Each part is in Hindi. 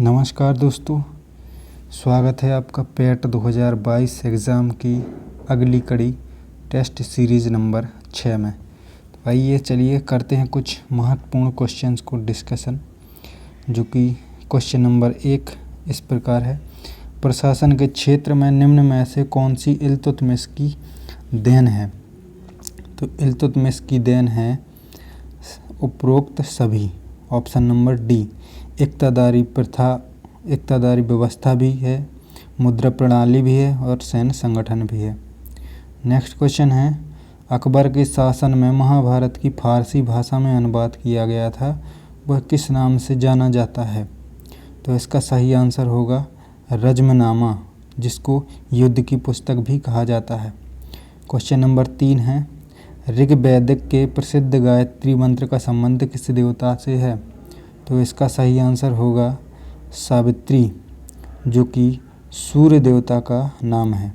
नमस्कार दोस्तों, स्वागत है आपका पेट 2022 एग्ज़ाम की अगली कड़ी टेस्ट सीरीज़ नंबर 6 में। तो आइए चलिए करते हैं कुछ महत्वपूर्ण क्वेश्चंस को डिस्कशन, जो कि क्वेश्चन नंबर 1 इस प्रकार है। प्रशासन के क्षेत्र में निम्न में से कौन सी इल्तुतमिश की देन है? तो इल्तुतमिश की देन है उपरोक्त सभी। ऑप्शन नंबर डी, इक़्तिदारी प्रथा, इक़्तिदारी व्यवस्था भी है, मुद्रा प्रणाली भी है और सैन्य संगठन भी है। नेक्स्ट क्वेश्चन है, अकबर के शासन में महाभारत की फारसी भाषा में अनुवाद किया गया था, वह किस नाम से जाना जाता है? तो इसका सही आंसर होगा रज़्मनामा, जिसको युद्ध की पुस्तक भी कहा जाता है। क्वेश्चन नंबर 3 है, ऋग्वेदिक के प्रसिद्ध गायत्री मंत्र का संबंध किस देवता से है? तो इसका सही आंसर होगा सावित्री, जो कि सूर्य देवता का नाम है।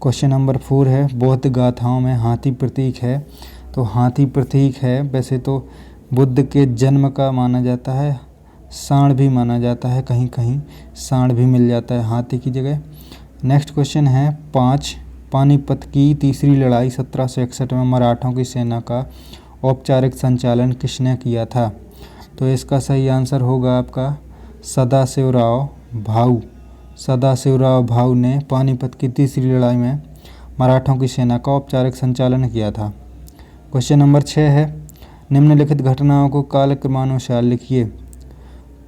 क्वेश्चन नंबर 4 है, बौद्ध गाथाओं में हाथी प्रतीक है। तो हाथी प्रतीक है, वैसे तो बुद्ध के जन्म का माना जाता है, सांड भी माना जाता है, कहीं कहीं सांड भी मिल जाता है हाथी की जगह। नेक्स्ट क्वेश्चन है 5, पानीपत की तीसरी लड़ाई 1761 में मराठों की सेना का औपचारिक संचालन किसने किया था? तो इसका सही आंसर होगा आपका सदाशिवराव भाऊ। सदाशिवराव भाऊ ने पानीपत की तीसरी लड़ाई में मराठों की सेना का औपचारिक संचालन किया था। क्वेश्चन नंबर 6 है, निम्नलिखित घटनाओं को कालक्रमानुसार लिखिए।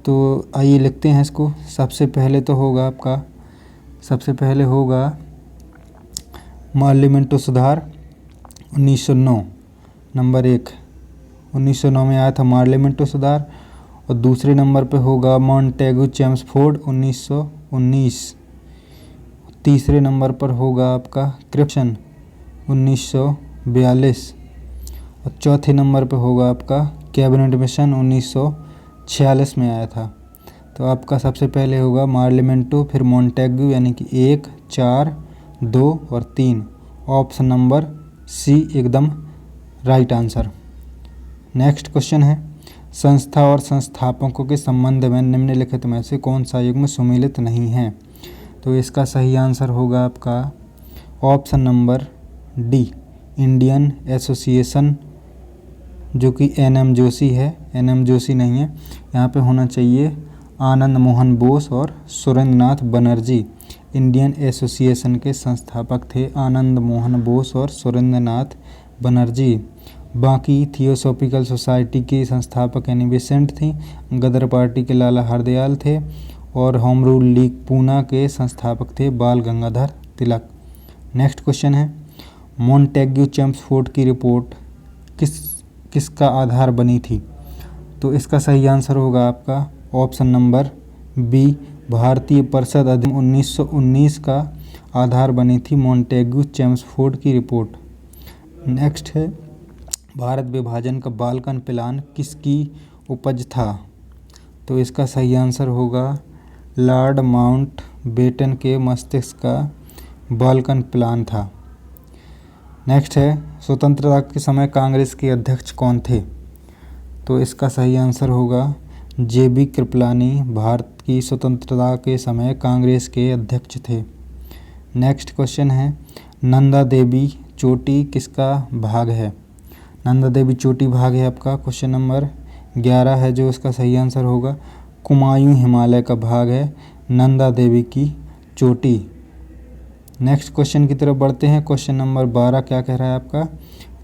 तो आइए लिखते हैं इसको। सबसे पहले होगा पार्लियामेंटो सुधार 1909। नंबर 1 1909 में आया था पार्लियामेंटो सुधार। और दूसरे नंबर पे होगा मॉन्टेगू चेम्सफोर्ड 1919। तीसरे नंबर पर होगा आपका क्रिप्सन 1942। और चौथे नंबर पे होगा आपका कैबिनेट मिशन 1946 में आया था। तो आपका सबसे पहले होगा पार्लियामेंटो, फिर मॉन्टेगू, यानी कि 1, 4, 2 और 3। ऑप्शन नंबर सी एकदम राइट आंसर। नेक्स्ट क्वेश्चन है, संस्था और संस्थापकों के संबंध में निम्नलिखित में से कौन सा युग्म सुमेलित नहीं है? तो इसका सही आंसर होगा आपका option number D, Indian association, जो कि एन.एम. जोशी है। एन.एम. जोशी नहीं है, यहाँ पे होना चाहिए आनंद मोहन बोस और सुरेंद्रनाथ बनर्जी। इंडियन एसोसिएशन के संस्थापक थे आनंद मोहन बोस और सुरेंद्रनाथ बनर्जी। बाकी थियोसॉफिकल सोसाइटी के संस्थापक एनी बेसेंट थी। गदर पार्टी के लाला हरदयाल थे और होम रूल लीग पूना के संस्थापक थे बाल गंगाधर तिलक। नेक्स्ट क्वेश्चन है, मॉन्टेग्यू चेम्सफोर्ड की रिपोर्ट किसका आधार बनी थी? तो इसका सही आंसर होगा आपका ऑप्शन नंबर बी, भारतीय परिषद अधिनियम 1919 का आधार बनी थी मॉन्टेग्यू चेम्सफोर्ड की रिपोर्ट। नेक्स्ट है, भारत विभाजन का बाल्कन प्लान किसकी उपज था? तो इसका सही आंसर होगा लॉर्ड माउंटबेटन के मस्तिष्क का बाल्कन प्लान था। नेक्स्ट है, स्वतंत्रता के समय कांग्रेस के अध्यक्ष कौन थे? तो इसका सही आंसर होगा जे.बी. कृपलानी भारत की स्वतंत्रता के समय कांग्रेस के अध्यक्ष थे। नेक्स्ट क्वेश्चन है, नंदा देवी चोटी किसका भाग है? नंदा देवी चोटी भाग है आपका क्वेश्चन नंबर 11 है, जो इसका सही आंसर होगा कुमायूं हिमालय का भाग है नंदा देवी की चोटी। नेक्स्ट क्वेश्चन की तरफ बढ़ते हैं। क्वेश्चन नंबर 12 क्या कह रहा है आपका?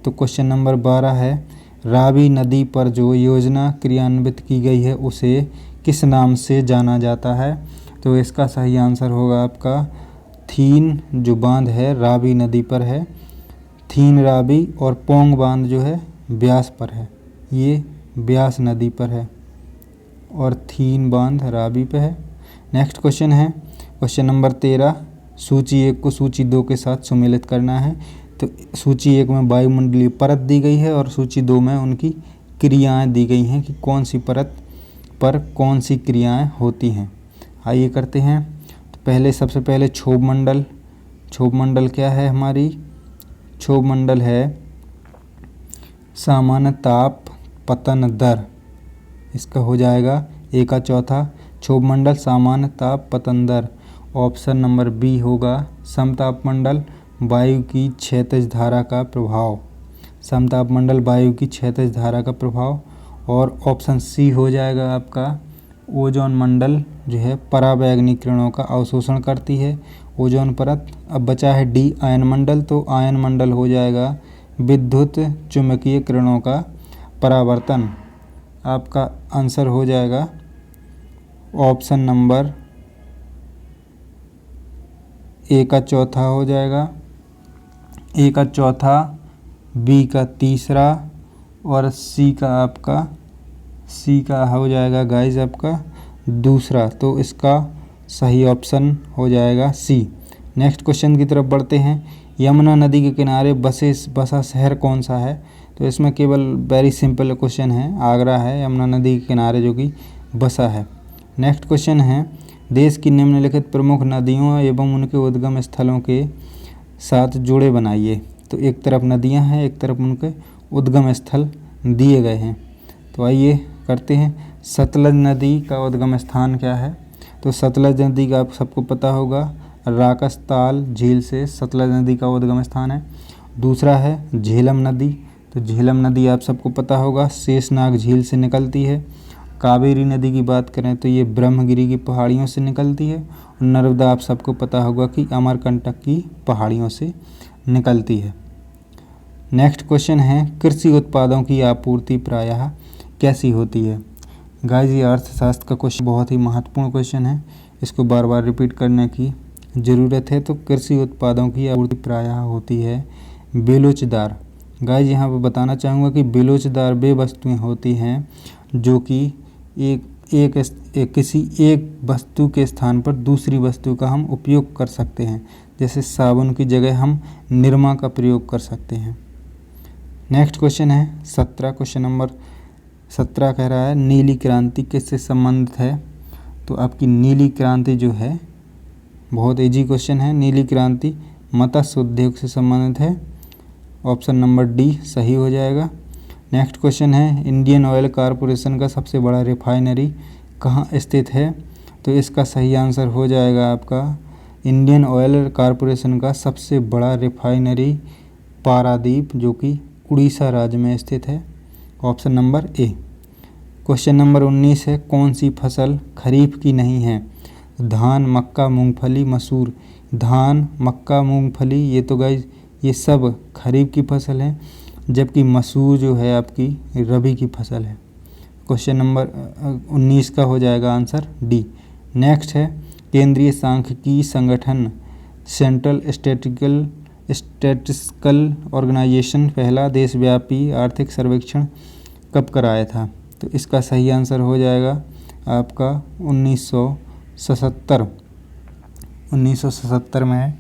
तो क्वेश्चन नंबर 12 है, रावी नदी पर जो योजना क्रियान्वित की गई है उसे किस नाम से जाना जाता है? तो इसका सही आंसर होगा आपका थीन, जो बांध है रावी नदी पर है, थीन रावी। और पोंग बांध जो है ब्यास पर है, ये ब्यास नदी पर है और थीन बांध रावी पे है। नेक्स्ट क्वेश्चन है क्वेश्चन नंबर 13, सूची 1 को सूची 2 के साथ सुमेलित करना है। तो सूची 1 में वायुमंडलीय परत दी गई है और सूची 2 में उनकी क्रियाएं दी गई हैं कि कौन सी परत पर कौन सी क्रियाएं होती हैं। आइए करते हैं। तो सबसे पहले क्षोभ मंडल। क्षोभ मंडल क्या है हमारी? क्षोभ मंडल है सामान्य ताप पतन दर। इसका हो जाएगा 1/4 क्षोभ मंडल, सामान्य ताप, पतंदर। ऑप्शन नंबर बी होगा समतापमंडल, वायु की क्षैतिज धारा का प्रभाव। समतापमंडल वायु की क्षैतिज धारा का प्रभाव। और ऑप्शन सी हो जाएगा आपका ओजोन मंडल जो है पराबैंगनी किरणों का अवशोषण करती है ओजोन परत। अब बचा है डी आयन मंडल, तो आयन मंडल हो जाएगा विद्युत चुम्बकीय किरणों का परावर्तन। आपका आंसर हो जाएगा ऑप्शन नंबर ए का चौथा हो जाएगा, ए का चौथा, बी का तीसरा और सी का हो जाएगा गाइस आपका दूसरा। तो इसका सही ऑप्शन हो जाएगा सी। नेक्स्ट क्वेश्चन की तरफ बढ़ते हैं। यमुना नदी के किनारे बसा शहर कौन सा है? तो इसमें केवल वेरी सिंपल क्वेश्चन है, आगरा है यमुना नदी के किनारे जो कि बसा है। नेक्स्ट क्वेश्चन है, देश की निम्नलिखित प्रमुख नदियों एवं उनके उद्गम स्थलों के साथ जोड़े बनाइए। तो एक तरफ नदियां हैं, एक तरफ उनके उद्गम स्थल दिए गए हैं। तो आइए करते हैं। सतलज नदी का उद्गम स्थान क्या है? तो सतलज नदी का आप सबको पता होगा राकसताल झील से सतलज नदी का उद्गम स्थान है। दूसरा है झेलम नदी, तो झेलम नदी आप सबको पता होगा शेषनाग झील से निकलती है। कावेरी नदी की बात करें तो ये ब्रह्मगिरी की पहाड़ियों से निकलती है। और नर्मदा आप सबको पता होगा कि अमरकंटक की पहाड़ियों से निकलती है। नेक्स्ट क्वेश्चन है, कृषि उत्पादों की आपूर्ति प्रायः कैसी होती है? गाइस ये अर्थशास्त्र का क्वेश्चन बहुत ही महत्वपूर्ण क्वेश्चन है, इसको बार बार रिपीट करने की ज़रूरत है। तो कृषि उत्पादों की आपूर्ति प्रायः होती है बेलोचदार। गाइस यहाँ पर बताना चाहूँगा कि बेलोचदार वे वस्तुएं होती हैं जो कि किसी एक वस्तु के स्थान पर दूसरी वस्तु का हम उपयोग कर सकते हैं। जैसे साबुन की जगह हम निरमा का प्रयोग कर सकते हैं। नेक्स्ट क्वेश्चन है 17, क्वेश्चन नंबर 17 कह रहा है नीली क्रांति किससे संबंधित है? तो आपकी नीली क्रांति जो है बहुत इजी क्वेश्चन है। नीली क्रांति मत्स्य उद्योग से संबंधित है। ऑप्शन नंबर डी सही हो जाएगा। नेक्स्ट क्वेश्चन है, इंडियन ऑयल कॉरपोरेशन का सबसे बड़ा रिफाइनरी कहाँ स्थित है? तो इसका सही आंसर हो जाएगा आपका इंडियन ऑयल कॉरपोरेशन का सबसे बड़ा रिफाइनरी पारादीप जो कि उड़ीसा राज्य में स्थित है। Option number A. Question number 19 है, कौन सी फसल खरीफ की नहीं है? धान, मक्का, मूंगफली, मसूर। धान, मक्का, मूंगफली ये तो गाइस ये सब खरीफ की फसल है, जबकि मसूर जो है आपकी रबी की फसल है। क्वेश्चन नंबर 19 का हो जाएगा आंसर डी। नेक्स्ट है, केंद्रीय सांख्यिकी संगठन सेंट्रल स्टैटिस्टिकल ऑर्गेनाइजेशन पहला देशव्यापी आर्थिक सर्वेक्षण कब कराया था? तो इसका सही आंसर हो जाएगा आपका 1977 में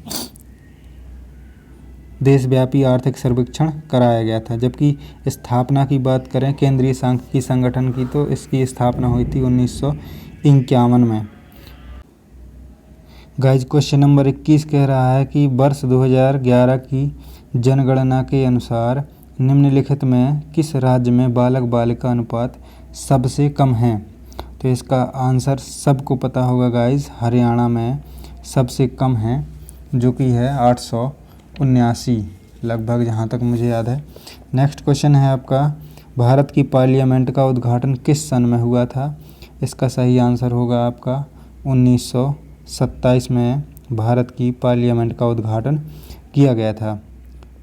देशव्यापी आर्थिक सर्वेक्षण कराया गया था। जबकि स्थापना की बात करें केंद्रीय सांख्यिकी संगठन की तो इसकी स्थापना हुई थी 1951 में। गाइस क्वेश्चन नंबर 21 कह रहा है कि वर्ष 2011 की जनगणना के अनुसार निम्नलिखित में किस राज्य में बालक बालिका अनुपात सबसे कम है? तो इसका आंसर सबको पता होगा गाइस, हरियाणा में सबसे कम है जो कि है 879 लगभग, जहाँ तक मुझे याद है। नेक्स्ट क्वेश्चन है आपका, भारत की पार्लियामेंट का उद्घाटन किस सन में हुआ था? इसका सही आंसर होगा आपका 1927 में भारत की पार्लियामेंट का उद्घाटन किया गया था।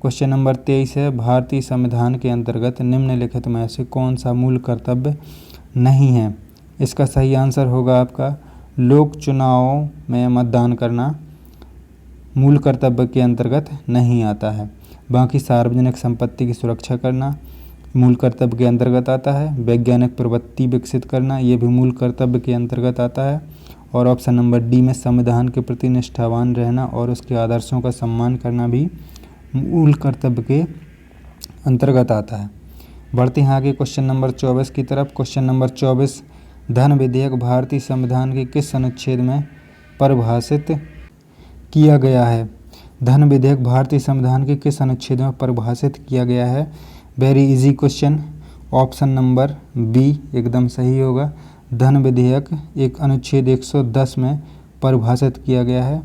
क्वेश्चन नंबर 23 है, भारतीय संविधान के अंतर्गत निम्नलिखित में से कौन सा मूल कर्तव्य नहीं है? इसका सही आंसर होगा आपका लोक चुनावों में मतदान करना मूल कर्तव्य के अंतर्गत नहीं आता है। बाकी सार्वजनिक संपत्ति की सुरक्षा करना मूल कर्तव्य के अंतर्गत आता है। वैज्ञानिक प्रवृत्ति विकसित करना ये भी मूल कर्तव्य के अंतर्गत आता है। और ऑप्शन नंबर डी में संविधान के प्रति निष्ठावान रहना और उसके आदर्शों का सम्मान करना भी मूल कर्तव्य के अंतर्गत आता है। बढ़ते हैं आगे क्वेश्चन नंबर 24 की तरफ। क्वेश्चन नंबर 24, धन विधेयक भारतीय संविधान के किस अनुच्छेद में परिभाषित किया गया है? धन विधेयक भारतीय संविधान के किस अनुच्छेद में परिभाषित किया गया है? Very easy question. Option number B एकदम सही होगा। धन विधेयक एक अनुच्छेद 110 में परिभाषित किया गया है।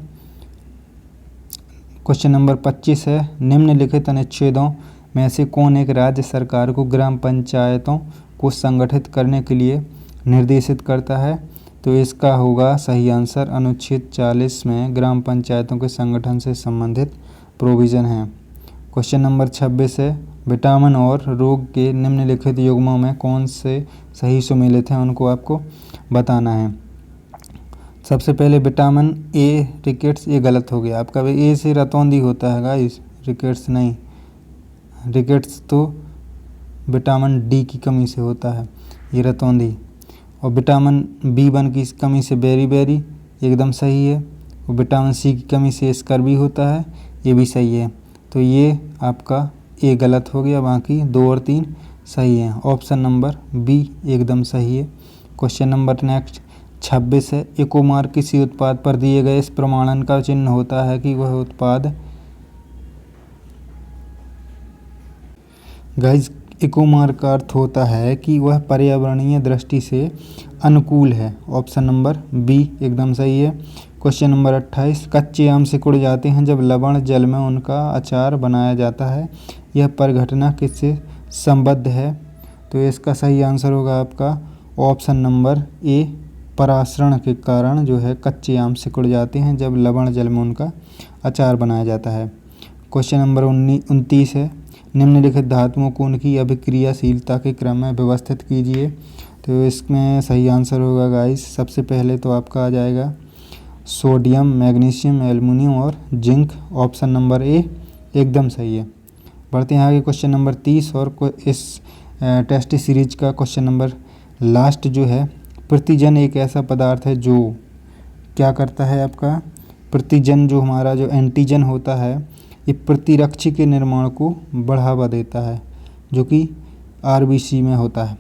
क्वेश्चन नंबर 25 है, निम्नलिखित अनुच्छेदों में से कौन एक राज्य सरकार को ग्राम पंचायतों को संगठित करने के लिए निर्देशित करता है? तो इसका होगा सही आंसर अनुच्छेद 40 में ग्राम पंचायतों के संगठन से संबंधित प्रोविज़न है। क्वेश्चन नंबर 26 है, विटामिन और रोग के निम्नलिखित युग्मों में कौन से सही सुमेलित हैं, उनको आपको बताना है। सबसे पहले विटामिन ए रिकेट्स, ये गलत हो गया आपका। ए से रतौंधी होता है गाइस, रिकेट्स नहीं। रिकेट्स तो विटामिन डी की कमी से होता है, ये रतौंधी। और विटामिन B1 की कमी से बेरी एकदम सही है। और विटामिन सी की कमी से स्कर्वी होता है, ये भी सही है। तो ये आपका ए गलत हो गया, बाकी 2 और 3 सही हैं। ऑप्शन नंबर बी एकदम सही है। क्वेश्चन नंबर नेक्स्ट 26 है, इकोमार्क किसी उत्पाद पर दिए गए इस प्रमाणन का चिन्ह होता है कि वह उत्पाद। गाइस, इकोमार्क का अर्थ होता है कि वह पर्यावरणीय दृष्टि से अनुकूल है। ऑप्शन नंबर बी एकदम सही है। क्वेश्चन नंबर 28, कच्चे आम सिकुड़ जाते हैं जब लवण जल में उनका अचार बनाया जाता है, यह परिघटना किससे संबद्ध है? तो इसका सही आंसर होगा आपका ऑप्शन नंबर ए, परासरण के कारण जो है कच्चे आम सिकुड़ जाते हैं जब लवण जल में उनका अचार बनाया जाता है। क्वेश्चन नंबर 29 है, निम्नलिखित धातुओं को उनकी अभिक्रियाशीलता के क्रम में व्यवस्थित कीजिए। तो इसमें सही आंसर होगा गाइस, सबसे पहले तो आपका आ जाएगा सोडियम, मैग्नीशियम, एल्युमिनियम और जिंक। ऑप्शन नंबर ए एकदम सही है। बढ़ते हैं आगे क्वेश्चन नंबर 30 और इस टेस्ट सीरीज का क्वेश्चन नंबर लास्ट जो है, प्रतिजन एक ऐसा पदार्थ है जो क्या करता है आपका? प्रतिजन जो हमारा जो एंटीजन होता है, ये प्रतिरक्षी के निर्माण को बढ़ावा देता है, जो कि RBC में होता है।